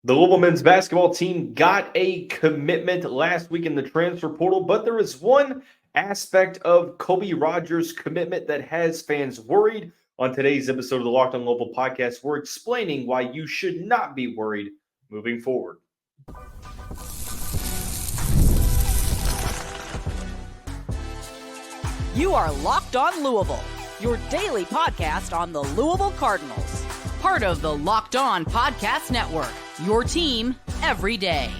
The Louisville men's basketball team got a commitment last week in the transfer portal, but there is one aspect of Kobe Rodgers' commitment that has fans worried. On today's episode of the Locked On Louisville podcast, we're explaining why you should not be worried moving forward. You are Locked On Louisville, your daily podcast on the Louisville Cardinals. Part of the Locked On Podcast Network, your team every day.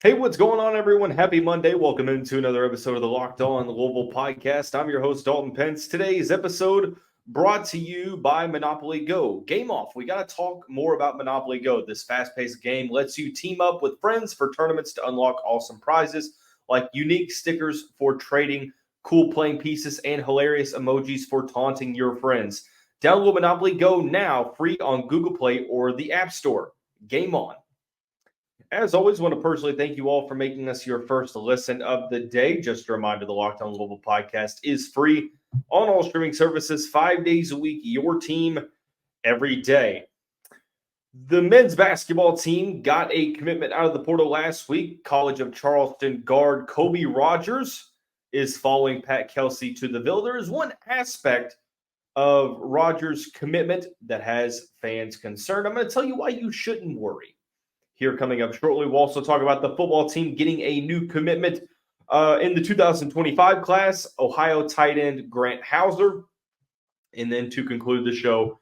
Hey, what's going on, everyone? Happy Monday. Welcome into another episode of the Locked On Louisville podcast. I'm your host, Dalton Pence. Today's episode brought to you by Monopoly Go. Game off. We got to talk more about Monopoly Go. This fast-paced game lets you team up with friends for tournaments to unlock awesome prizes like unique stickers for trading, cool playing pieces, and hilarious emojis for taunting your friends. Download Monopoly Go now, free on Google Play or the App Store. Game on. As always, I want to personally thank you all for making us your first listen of the day. Just a reminder, the Locked On Louisville podcast is free on all streaming services 5 days a week, your team every day. The men's basketball team got a commitment out of the portal last week. College of Charleston guard Kobe Rodgers is following Pat Kelsey to the Ville. There is one aspect of Rodgers' commitment that has fans concerned. I'm going to tell you why you shouldn't worry. Here coming up shortly, we'll also talk about the football team getting a new commitment in the 2025 class, Ohio tight end Grant Hauser. And then to conclude the show,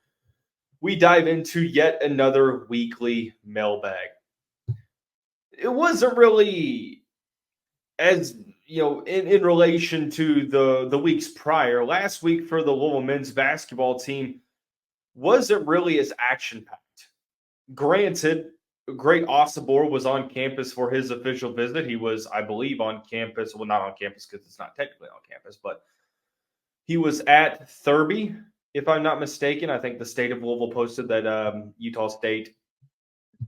we dive into yet another weekly mailbag. It wasn't really as, in relation to the weeks prior. Last week for the Louisville men's basketball team wasn't really as action-packed. Granted, Great Osabor was on campus for his official visit. He was, I believe, on campus. Well, not on campus because it's not technically on campus, but he was at Thurby, if I'm not mistaken. I think the state of Louisville posted that Utah State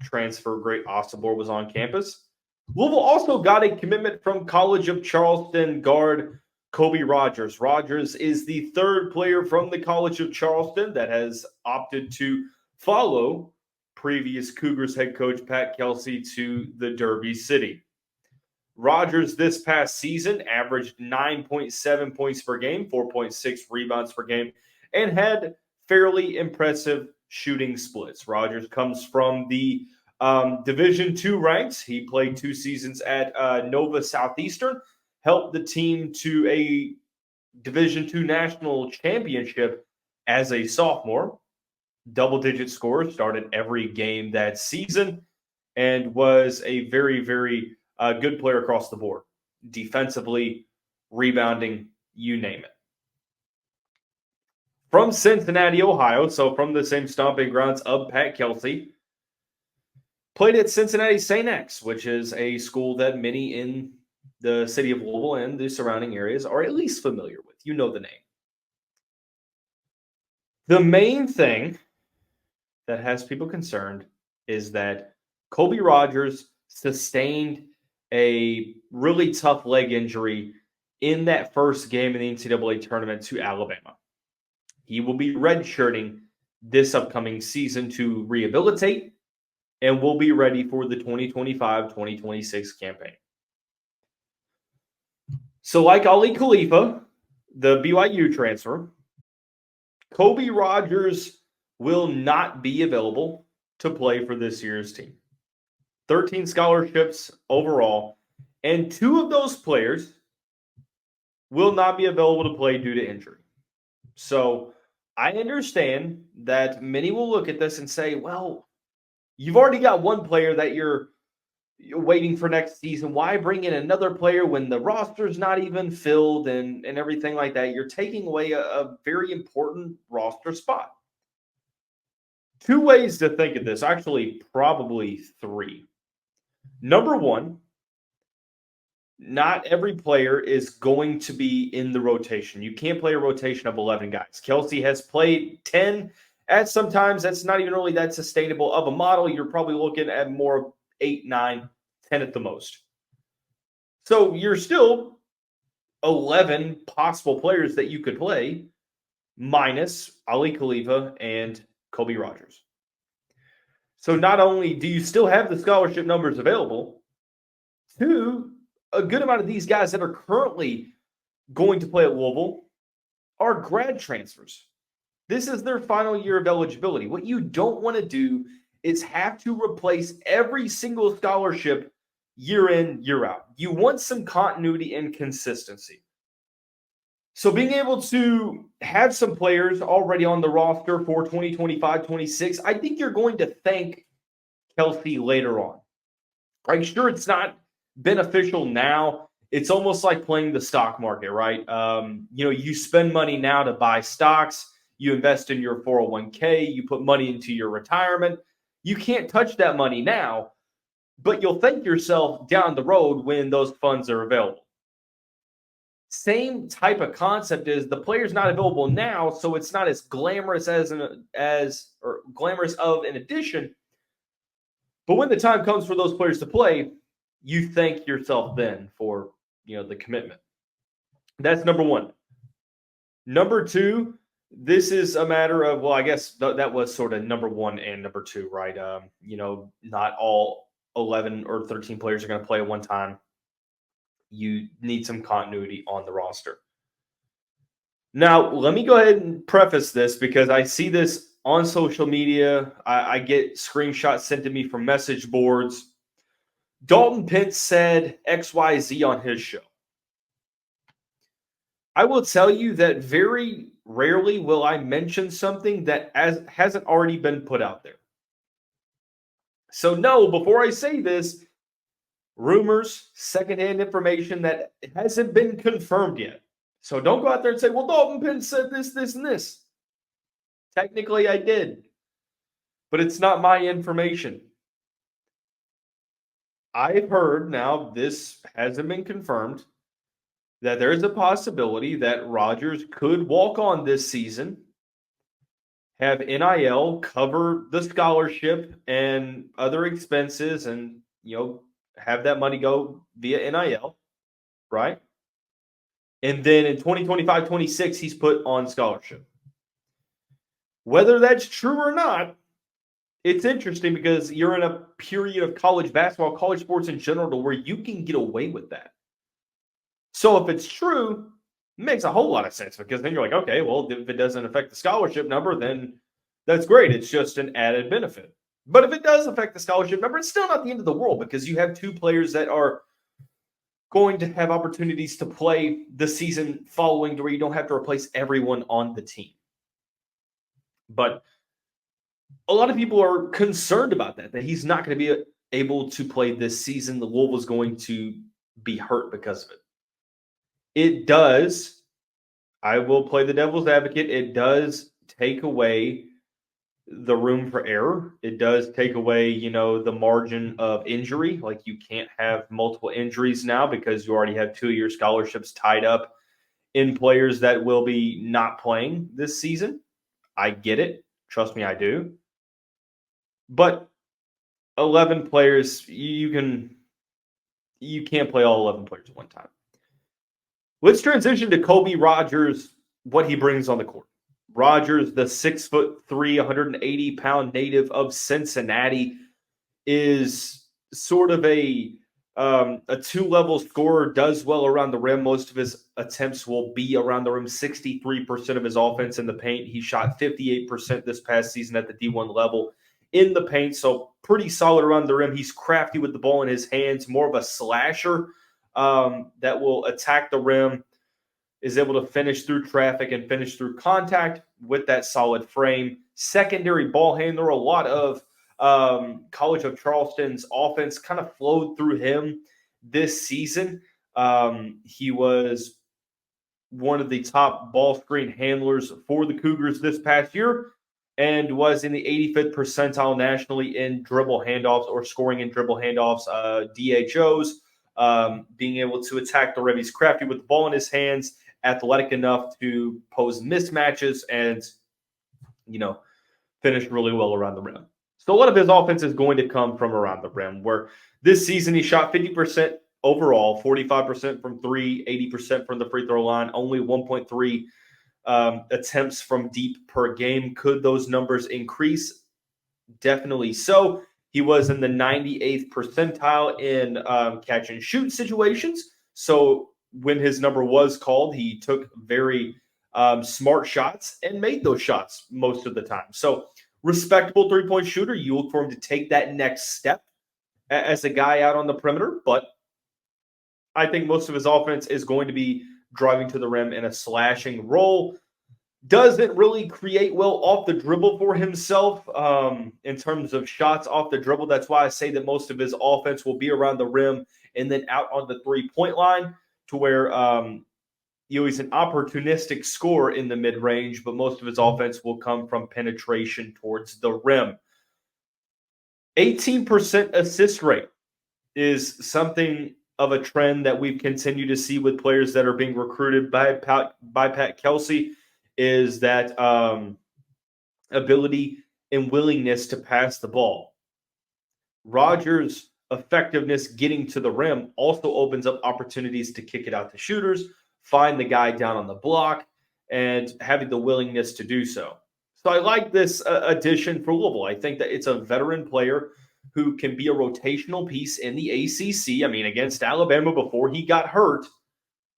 transfer Great Osabor was on campus. Louisville also got a commitment from College of Charleston guard Kobe Rodgers. Rodgers is the third player from the College of Charleston that has opted to follow previous Cougars head coach Pat Kelsey to the Derby City. Rodgers this past season averaged 9.7 points per game, 4.6 rebounds per game, and had fairly impressive shooting splits. Rodgers comes from the Division II ranks. He played 2 seasons at Nova Southeastern, helped the team to a Division II national championship as a sophomore. Double-digit scores, started every game that season, and was a very, very good player across the board. Defensively, rebounding, you name it. From Cincinnati, Ohio, so from the same stomping grounds of Pat Kelsey, played at Cincinnati St. X, which is a school that many in the city of Louisville and the surrounding areas are at least familiar with. You know the name. The main thing that has people concerned is that Kobe Rodgers sustained a really tough leg injury in that first game in the NCAA Tournament to Alabama. He will be redshirting this upcoming season to rehabilitate and will be ready for the 2025-2026 campaign. So like Ali Khalifa, the BYU transfer, Kobe Rodgers will not be available to play for this year's team. 13 scholarships overall, and 2 of those players will not be available to play due to injury. So I understand that many will look at this and say, well, you've already got one player that you're waiting for next season. Why bring in another player when the roster's not even filled and everything like that? You're taking away a very important roster spot. 2 ways to think of this, actually probably 3. Number one, not every player is going to be in the rotation. You can't play a rotation of 11 guys. Kelsey has played 10 at sometimes. That's not even really that sustainable of a model. You're probably looking at more 8, 9, 10 at the most. So you're still 11 possible players that you could play, minus Ali Khalifa and Kobe Rodgers. So not only do you still have the scholarship numbers available, two, a good amount of these guys that are currently going to play at Louisville are grad transfers. This is their final year of eligibility. What you don't want to do is have to replace every single scholarship year in, year out. You want some continuity and consistency. So being able to have some players already on the roster for 2025-26, I think you're going to thank Kelsey later on. I'm sure it's not beneficial now. It's almost like playing the stock market, right? You spend money now to buy stocks. You invest in your 401k. You put money into your retirement. You can't touch that money now, but you'll thank yourself down the road when those funds are available. Same type of concept is the player's not available now, so it's not as glamorous glamorous of an addition. But when the time comes for those players to play, you thank yourself then for the commitment. That's number one. Number two, this is a matter of, well, I guess that was sort of number one and number two, right? Not all 11 or 13 players are going to play at one time. You need some continuity on the roster. Now, let me go ahead and preface this because I see this on social media. I get screenshots sent to me from message boards. Dalton Pence said XYZ on his show. I will tell you that very rarely will I mention something that hasn't already been put out there. So no, before I say this, rumors, secondhand information that hasn't been confirmed yet. So don't go out there and say, well, Dalton Pence said this, this, and this. Technically, I did. But it's not my information. I've heard, now this hasn't been confirmed, that there is a possibility that Rodgers could walk on this season, have NIL cover the scholarship and other expenses, and have that money go via NIL, right? And then in 2025-26, he's put on scholarship. Whether that's true or not, it's interesting because you're in a period of college basketball, college sports in general, to where you can get away with that. So if it's true, it makes a whole lot of sense because then you're like, okay, well, if it doesn't affect the scholarship number, then that's great. It's just an added benefit. But if it does affect the scholarship number, it's still not the end of the world because you have two players that are going to have opportunities to play the season following to where you don't have to replace everyone on the team. But a lot of people are concerned about that he's not going to be able to play this season. The Louisville's going to be hurt because of it. It does, I will play the devil's advocate, it does take away the room for error. It does take away, the margin of injury. Like you can't have multiple injuries now because you already have 2-year scholarships tied up in players that will be not playing this season. I get it. Trust me, I do. But 11 players, you can't play all 11 players at one time. Let's transition to Kobe Rodgers, what he brings on the court. Rodgers, the 6'3", 180-pound native of Cincinnati, is sort of a two-level scorer, does well around the rim. Most of his attempts will be around the rim. 63% of his offense in the paint. He shot 58% this past season at the D1 level in the paint, so pretty solid around the rim. He's crafty with the ball in his hands, more of a slasher that will attack the rim, is able to finish through traffic and finish through contact with that solid frame. Secondary ball handler, a lot of College of Charleston's offense kind of flowed through him this season. He was one of the top ball screen handlers for the Cougars this past year and was in the 85th percentile nationally in dribble handoffs or scoring in dribble handoffs, DHOs, being able to attack the rim. He's crafty with the ball in his hands, athletic enough to pose mismatches and, finish really well around the rim. So a lot of his offense is going to come from around the rim, where this season he shot 50% overall, 45% from three, 80% from the free throw line, only 1.3 attempts from deep per game. Could those numbers increase? Definitely so. He was in the 98th percentile in catch and shoot situations. So when his number was called, he took very smart shots and made those shots most of the time. So respectable three-point shooter. You look for him to take that next step as a guy out on the perimeter. But I think most of his offense is going to be driving to the rim in a slashing role. Doesn't really create well off the dribble for himself in terms of shots off the dribble. That's why I say that most of his offense will be around the rim and then out on the three-point line, to where he's an opportunistic scorer in the mid-range, but most of his offense will come from penetration towards the rim. 18% assist rate is something of a trend that we've continued to see with players that are being recruited by Pat Kelsey, is that ability and willingness to pass the ball. Rodgers' effectiveness getting to the rim also opens up opportunities to kick it out to shooters, find the guy down on the block, and having the willingness to do so. So I like this addition for Louisville. I think that it's a veteran player who can be a rotational piece in the ACC. I mean, against Alabama before he got hurt,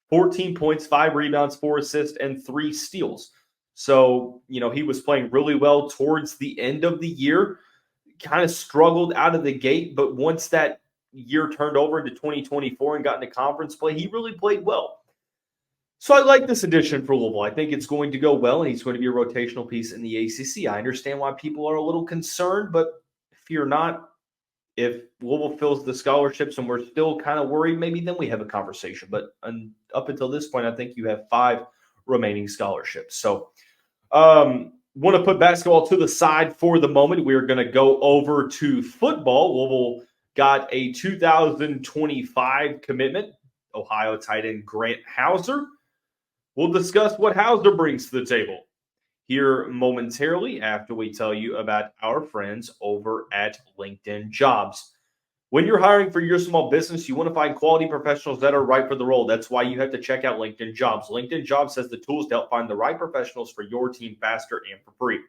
14 points, 5 rebounds, 4 assists, and 3 steals. So, he was playing really well towards the end of the year, kind of struggled out of the gate, but once that year turned over into 2024 and got into conference play, he really played well. So I like this addition for Louisville. I think it's going to go well, and he's going to be a rotational piece in the ACC. I understand why people are a little concerned, but fear not. If Louisville fills the scholarships and we're still kind of worried, maybe then we have a conversation. But up until this point, I think you have 5 remaining scholarships. So want to put basketball to the side for the moment. We're going to go over to football. Louisville got a 2025 commitment, Ohio tight end Grant Hauser. We'll discuss what Hauser brings to the table here momentarily after we tell you about our friends over at LinkedIn Jobs. When you're hiring for your small business, you want to find quality professionals that are right for the role. That's why you have to check out LinkedIn Jobs. LinkedIn Jobs has the tools to help find the right professionals for your team faster and for free.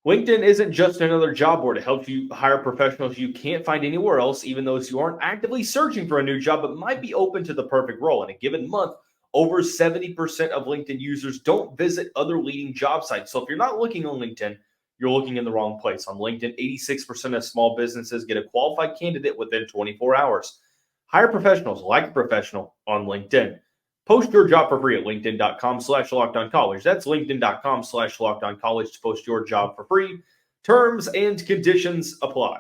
LinkedIn isn't just another job board. It helps you hire professionals you can't find anywhere else, even those who aren't actively searching for a new job but might be open to the perfect role. In a given month, over 70% of LinkedIn users don't visit other leading job sites. So if you're not looking on LinkedIn, you're looking in the wrong place. On LinkedIn, 86% of small businesses get a qualified candidate within 24 hours. Hire professionals like a professional on LinkedIn. Post your job for free at linkedin.com/lockedoncollege. That's linkedin.com/lockedoncollege to post your job for free. Terms and conditions apply.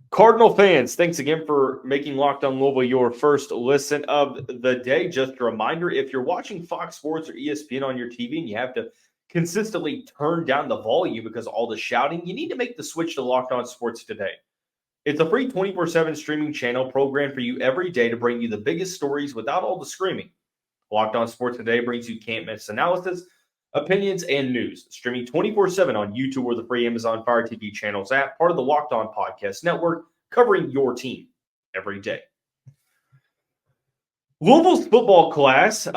Cardinal fans, thanks again for making Locked On Louisville your first listen of the day. Just a reminder, if you're watching Fox Sports or ESPN on your TV and you have to consistently turn down the volume because of all the shouting, you need to make the switch to Locked On Sports today. It's a free 24/7 streaming channel programmed for you every day to bring you the biggest stories without all the screaming. Locked On Sports Today brings you can't-miss analysis, opinions, and news. Streaming 24/7 on YouTube or the free Amazon Fire TV channels app, part of the Locked On Podcast Network, covering your team every day. Louisville's football class,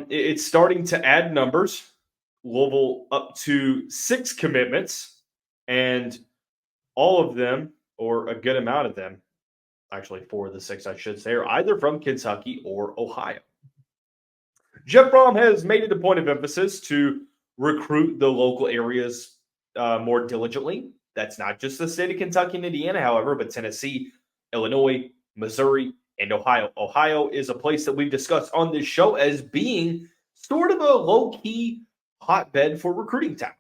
it's starting to add numbers. Louisville up to 6 commitments, and all of them, or a good amount of them, actually 4 of the 6, I should say, are either from Kentucky or Ohio. Jeff Brom has made it a point of emphasis to recruit the local areas more diligently. That's not just the state of Kentucky and Indiana, however, but Tennessee, Illinois, Missouri, and Ohio. Ohio is a place that we've discussed on this show as being sort of a low-key hotbed for recruiting talent.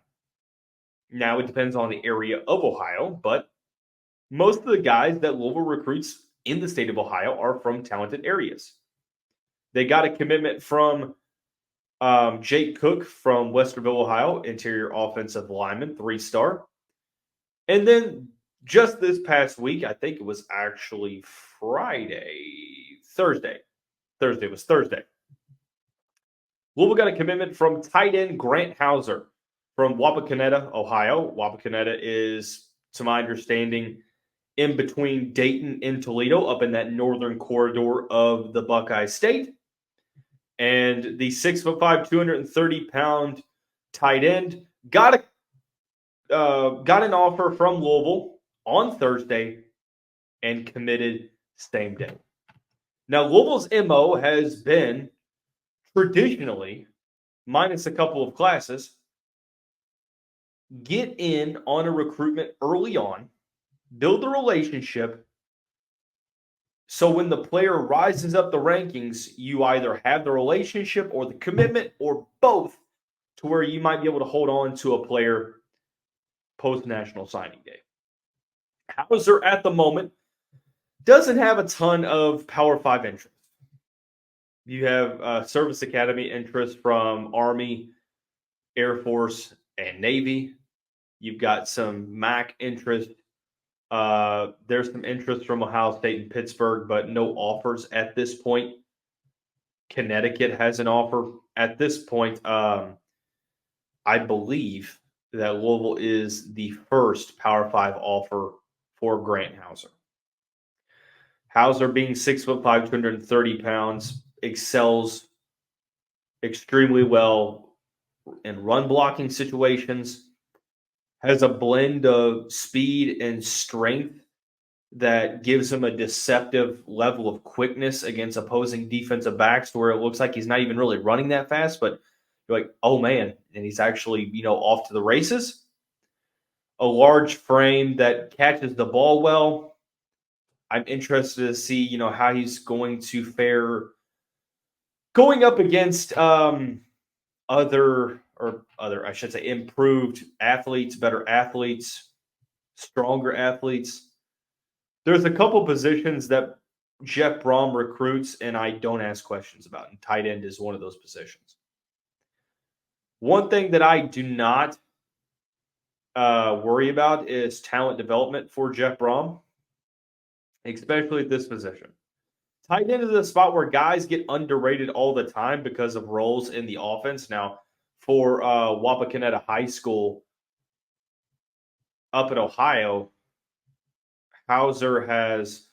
Now, it depends on the area of Ohio, but most of the guys that Louisville recruits in the state of Ohio are from talented areas. They got a commitment from Jake Cook from Westerville, Ohio, interior offensive lineman, 3-star. And then just this past week, I think it was actually Thursday. Louisville got a commitment from tight end Grant Hauser from Wapakoneta, Ohio. Wapakoneta is, to my understanding, in between Dayton and Toledo, up in that northern corridor of the Buckeye State. And the 6'5", 230-pound tight end got a got an offer from Louisville on Thursday and committed same day. Now, Louisville's MO has been traditionally, minus a couple of classes, get in on a recruitment early on, build a relationship, so when the player rises up the rankings, you either have the relationship or the commitment or both, to where you might be able to hold on to a player post-National Signing Day. Hauser at the moment doesn't have a ton of Power 5 interest. You have Service Academy interest from Army, Air Force, and Navy. You've got some MAC interest. There's some interest from Ohio State and Pittsburgh, but no offers at this point. Connecticut has an offer. At this point, I believe that Louisville is the first Power 5 offer for Grant Hauser. Hauser, being 6'5", 230 pounds, excels extremely well in run blocking situations, has a blend of speed and strength that gives him a deceptive level of quickness against opposing defensive backs, to where it looks like he's not even really running that fast, but you're like, oh man, and he's actually, off to the races. A large frame that catches the ball well. I'm interested to see, how he's going to fare going up against improved athletes, better athletes, stronger athletes. There's a couple positions that Jeff Brom recruits and I don't ask questions about, and tight end is one of those positions. One thing that I do not worry about is talent development for Jeff Brom, especially at this position. Tight end is a spot where guys get underrated all the time because of roles in the offense. Now, for Wapakoneta High School up in Ohio, Hauser has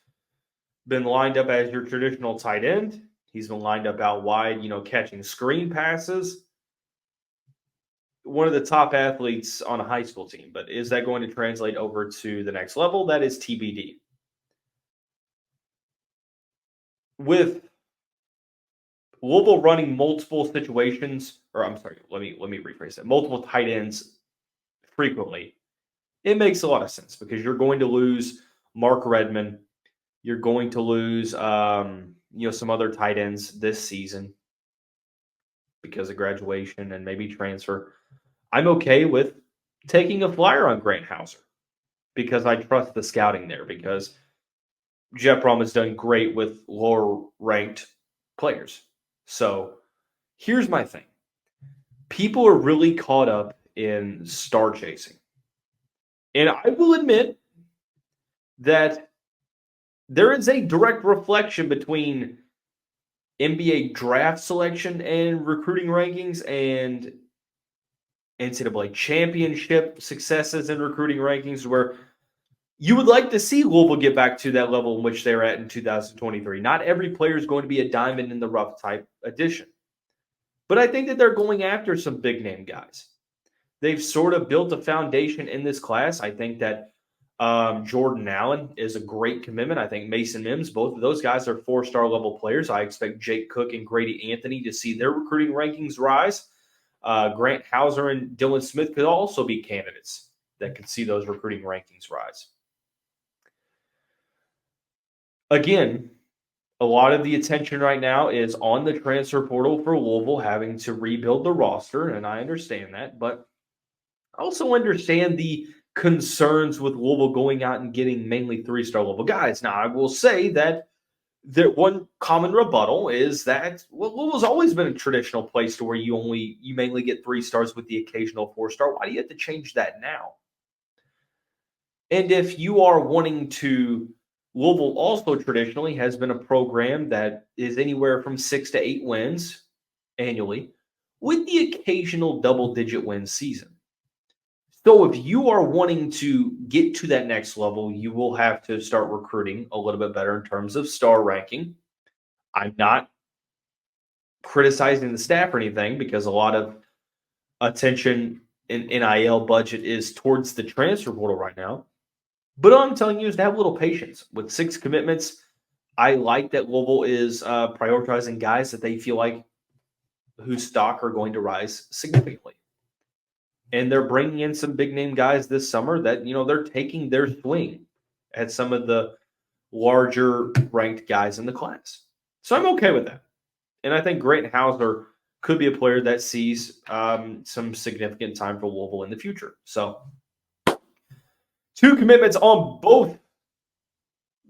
been lined up as your traditional tight end. He's been lined up out wide, catching screen passes. One of the top athletes on a high school team. But is that going to translate over to the next level? That is TBD. With Louisville running multiple situations, or I'm sorry, let me rephrase that. Multiple tight ends frequently, it makes a lot of sense because you're going to lose Mark Redmond. You're going to lose, some other tight ends this season because of graduation and maybe transfer. I'm okay with taking a flyer on Grant Hauser because I trust the scouting there, because Jeff Brom has done great with lower-ranked players. So here's my thing. People are really caught up in star chasing. And I will admit that there is a direct reflection between NBA draft selection and recruiting rankings and NCAA championship successes and recruiting rankings, where you would like to see Louisville get back to that level in which they're at in 2023. Not every player is going to be a diamond in the rough type addition. But I think that they're going after some big-name guys. They've sort of built a foundation in this class. I think that Jordan Allen is a great commitment. I think Mason Mims, both of those guys are 4-star level players. I expect Jake Cook and Grady Anthony to see their recruiting rankings rise. Grant Hauser and Dylan Smith could also be candidates that could see those recruiting rankings rise. Again, a lot of the attention right now is on the transfer portal for Louisville having to rebuild the roster, and I understand that, but I also understand the concerns with Louisville going out and getting mainly 3-star level guys. Now, I will say that one common rebuttal is that Louisville's always been a traditional place to where you mainly get 3 stars with the occasional 4-star. Why do you have to change that now? And if you are wanting to, Louisville also traditionally has been a program that is anywhere from 6 to 8 wins annually, with the occasional double-digit win season. So if you are wanting to get to that next level, you will have to start recruiting a little bit better in terms of star ranking. I'm not criticizing the staff or anything, because a lot of attention NIL budget is towards the transfer portal right now. But all I'm telling you is to have a little patience. With 6 commitments, I like that Louisville is prioritizing guys that they feel like whose stock are going to rise significantly. And they're bringing in some big-name guys this summer that, they're taking their swing at some of the larger ranked guys in the class. So I'm okay with that. And I think Grant Hauser could be a player that sees some significant time for Louisville in the future. So 2 commitments on both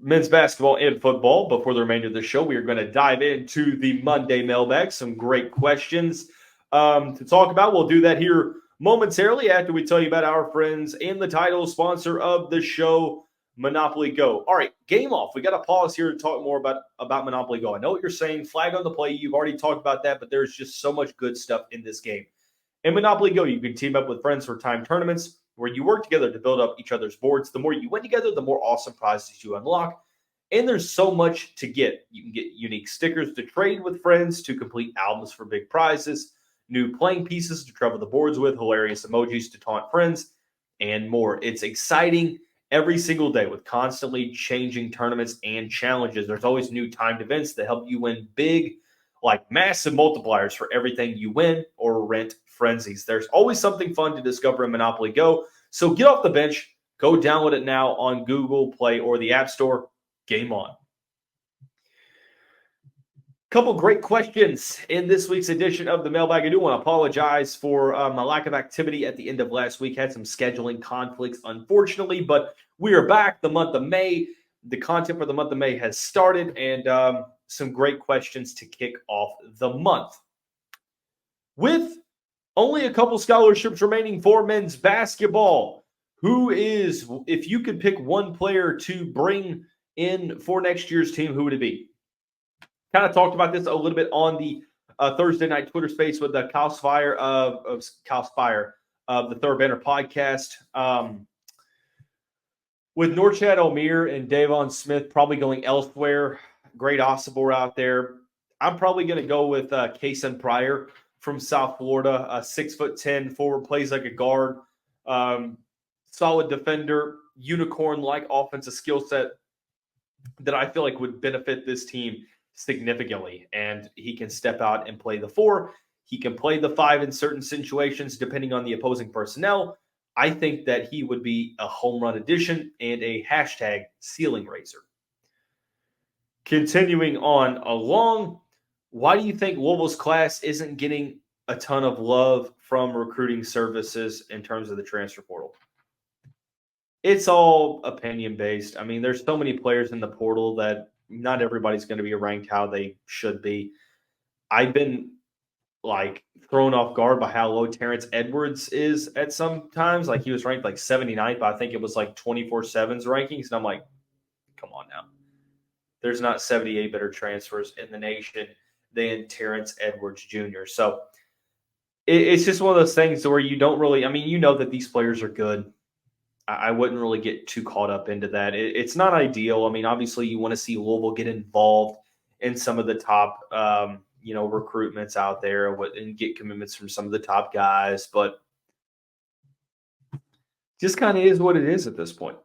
men's basketball and football. Before the remainder of the show, we are going to dive into the Monday Mailbag. Some great questions to talk about. We'll do that here momentarily after we tell you about our friends and the title sponsor of the show, Monopoly Go. All right, game off. We got to pause here to talk more about Monopoly Go. I know what you're saying. Flag on the play. You've already talked about that, but there's just so much good stuff in this game. In Monopoly Go, you can team up with friends for timed tournaments where you work together to build up each other's boards. The more you win together, the more awesome prizes you unlock. And there's so much to get. You can get unique stickers to trade with friends, to complete albums for big prizes, new playing pieces to travel the boards with, hilarious emojis to taunt friends, and more. It's exciting every single day with constantly changing tournaments and challenges. There's always new timed events that help you win big, like massive multipliers for everything you win or rent frenzies. There's always something fun to discover in Monopoly Go. So get off the bench. Go download it now on Google Play or the App Store. Game on. Couple great questions in this week's edition of the Mailbag. I do want to apologize for my lack of activity at the end of last week. Had some scheduling conflicts, unfortunately, but we are back. The month of May, the content for the month of May has started, and some great questions to kick off the month. With only a couple scholarships remaining for men's basketball, if you could pick one player to bring in for next year's team, who would it be? Kind of talked about this a little bit on the Thursday night Twitter space with the Kyle Spire of the Third Banner podcast. With Norchad Omier and Davon Smith probably going elsewhere, great Osibor out there. I'm probably going to go with Kason Pryor from South Florida, a 6'10" forward, plays like a guard, solid defender, unicorn-like offensive skill set that I feel like would benefit this team significantly. And he can step out and play the 4. He can play the 5 in certain situations, depending on the opposing personnel. I think that he would be a home run addition and a hashtag ceiling raiser. Continuing on along, why do you think Louisville's class isn't getting a ton of love from recruiting services in terms of the transfer portal? It's all opinion-based. I mean, there's so many players in the portal that not everybody's going to be ranked how they should be. I've been, thrown off guard by how low Terrence Edwards is at some times. He was ranked 79th, but I think it was 24/7's rankings. And I'm like, come on now. There's not 78 better transfers in the nation than Terrence Edwards Jr. So it's just one of those things where you don't really – that these players are good. I wouldn't really get too caught up into that. It's not ideal. Obviously you want to see Louisville get involved in some of the top, recruitments out there and get commitments from some of the top guys, but just kind of is what it is at this point.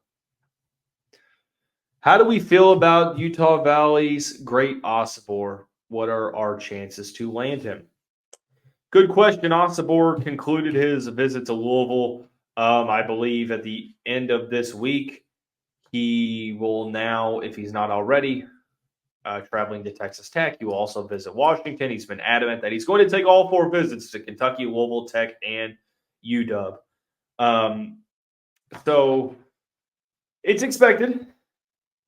How do we feel about Utah Valley's great Osibor? What are our chances to land him? Good question. Osibor concluded his visit to Louisville, I believe, at the end of this week. He will now, if he's not already, traveling to Texas Tech. He will also visit Washington. He's been adamant that he's going to take all 4 visits to Kentucky, Louisville, Tech, and UW. So it's expected.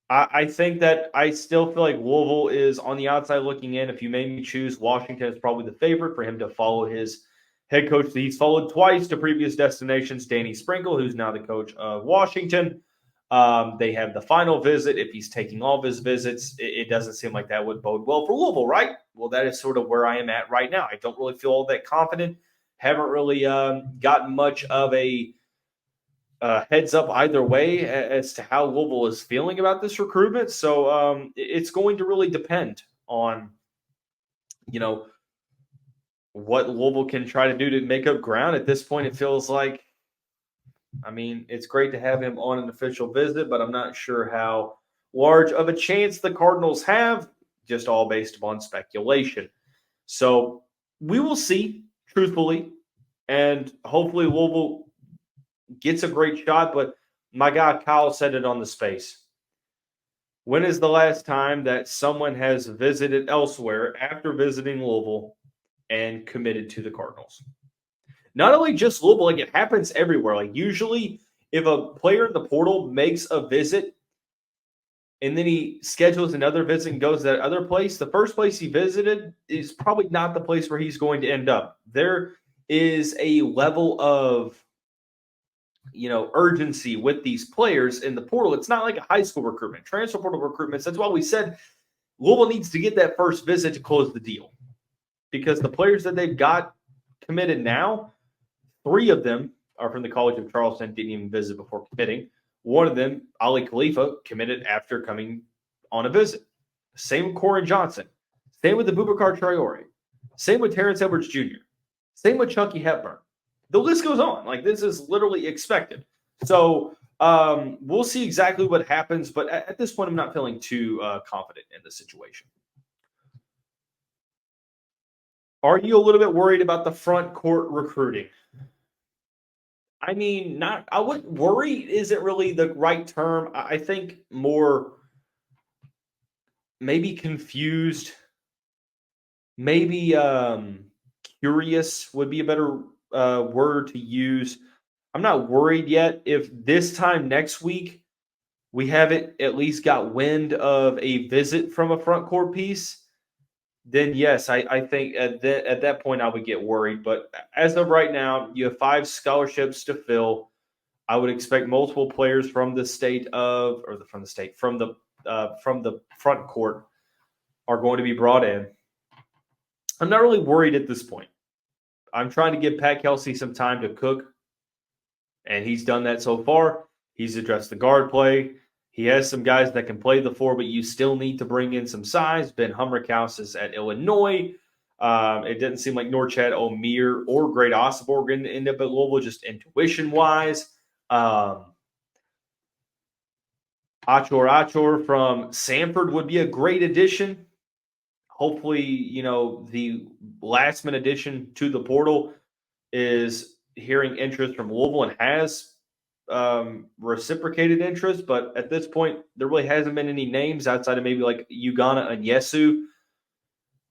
I think that I still feel like Louisville is on the outside looking in. If you made me choose, Washington is probably the favorite for him to follow his head coach that he's followed twice to previous destinations, Danny Sprinkle, who's now the coach of Washington. They have the final visit. If he's taking all of his visits, it doesn't seem like that would bode well for Louisville, right? Well, that is sort of where I am at right now. I don't really feel all that confident. Haven't really gotten much of a heads up either way as to how Louisville is feeling about this recruitment. So it's going to really depend on, what Louisville can try to do to make up ground. At this point, it feels like, I mean, it's great to have him on an official visit, but I'm not sure how large of a chance the Cardinals have, just all based upon speculation. So we will see, truthfully, and hopefully Louisville gets a great shot. But my God, Kyle said it on the space. When is the last time that someone has visited elsewhere after visiting Louisville and committed to the Cardinals? Not only just Louisville, like it happens everywhere. Like usually if a player in the portal makes a visit and then he schedules another visit and goes to that other place, the first place he visited is probably not the place where he's going to end up. There is a level of, urgency with these players in the portal. It's not like a high school recruitment, transfer portal recruitments. That's why we said Louisville needs to get that first visit to close the deal, because the players that they've got committed now, 3 of them are from the College of Charleston, didn't even visit before committing. One of them, Ali Khalifa, committed after coming on a visit. Same with Corin Johnson. Same with the Boubacar Traore. Same with Terrence Edwards Jr. Same with Chunky Hepburn. The list goes on. Like, this is literally expected. So we'll see exactly what happens. But at this point, I'm not feeling too confident in the situation. Are you a little bit worried about the front court recruiting? I mean, I wouldn't worry isn't really the right term. I think more maybe confused, maybe curious would be a better word to use. I'm not worried yet. If this time next week we haven't at least got wind of a visit from a front court piece, then yes, I think at that point I would get worried. But as of right now, you have 5 scholarships to fill. I would expect multiple players from the front court are going to be brought in. I'm not really worried at this point. I'm trying to give Pat Kelsey some time to cook, and he's done that so far. He's addressed the guard play. He has some guys that can play the 4, but you still need to bring in some size. Ben Hummerkaus is at Illinois. It didn't seem like Norchad Omier or Great Osborne were going to end up at Louisville, just intuition-wise. Achor from Samford would be a great addition. Hopefully, the last-minute addition to the portal is hearing interest from Louisville and has reciprocated interest. But at this point, there really hasn't been any names outside of maybe like Ugonna and Yesu.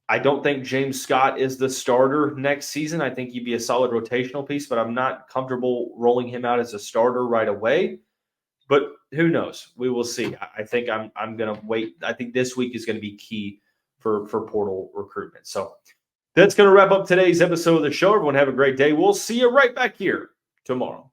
I don't think James Scott is the starter next season. I think he'd be a solid rotational piece, but I'm not comfortable rolling him out as a starter right away. But who knows? We will see. I think I'm going to wait. I think this week is going to be key for portal recruitment. So that's going to wrap up today's episode of the show. Everyone have a great day. We'll see you right back here tomorrow.